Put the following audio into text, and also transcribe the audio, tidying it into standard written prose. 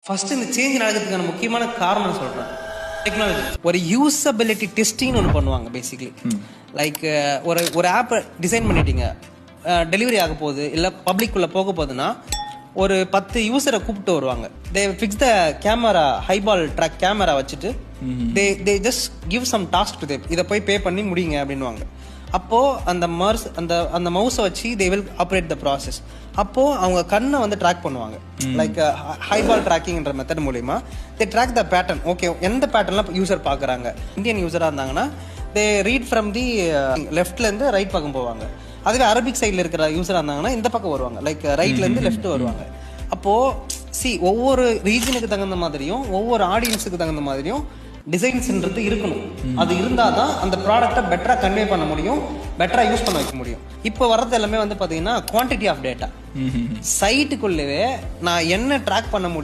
First இந்த change நடக்கிறதுக்கான முக்கியமான காரணம் சொல்றேன். டெக்னாலஜி. ஒரு யூசபிலிட்டி டெஸ்டிங் ஒன்று பண்ணுவாங்க பேசிக்கலி. லைக் ஒரு ஆப் டிசைன் பண்ணிட்டீங்க, டெலிவரி ஆக போகுது இல்லை பப்ளிக்குள்ள போக போகுதுன்னா ஒரு 10 யூசரை கூப்பிட்டு வருவாங்க. They fix the camera, eyeball track camera வச்சுட்டு they just give some task to them. இதை போய் பே பண்ணி முடிங்க அப்படின்வாங்க. அப்போ அந்த அந்த மவுஸை வச்சு they will operate the process. அப்போ அவங்க கண்ணை வந்து ட்ராக் பண்ணுவாங்க. லைக் ஹைபால் ட்ராக்கிங்ன்ற மெத்தட் மூலியமா they track the pattern. Okay, எந்த பேட்டர்ன்லாம் யூசர் பார்க்குறாங்க. இந்தியன் யூசராக இருந்தாங்கன்னா தே ரீட் ஃப்ரம் தி லெஃப்ட்லேருந்து ரைட் பக்கம் போவாங்க. அதுவே அரபிக் சைடில் இருக்கிற யூசராக இருந்தாங்கன்னா இந்த பக்கம் வருவாங்க. லைக் ரைட்லேருந்து லெஃப்ட் வருவாங்க. அப்போது ஒவ்வொரு ரீஜனுக்கு தகுந்த மாதிரியும் ஒவ்வொரு ஆடியன்ஸுக்கு தகுந்த மாதிரியும் டிசைன்ஸ்ன்றது இருக்கணும். அது இருந்தால் தான் அந்த ப்ராடக்டை பெட்டராக கன்வே பண்ண முடியும், பெட்டராக யூஸ் பண்ண வைக்க முடியும். இப்போ வர்றது எல்லாமே வந்து பார்த்தீங்கன்னா குவான்டிட்டி ஆஃப் டேட்டா. சைட்டுக்குள்ளவே நான் என்ன ட்ராக் பண்ண முடியும்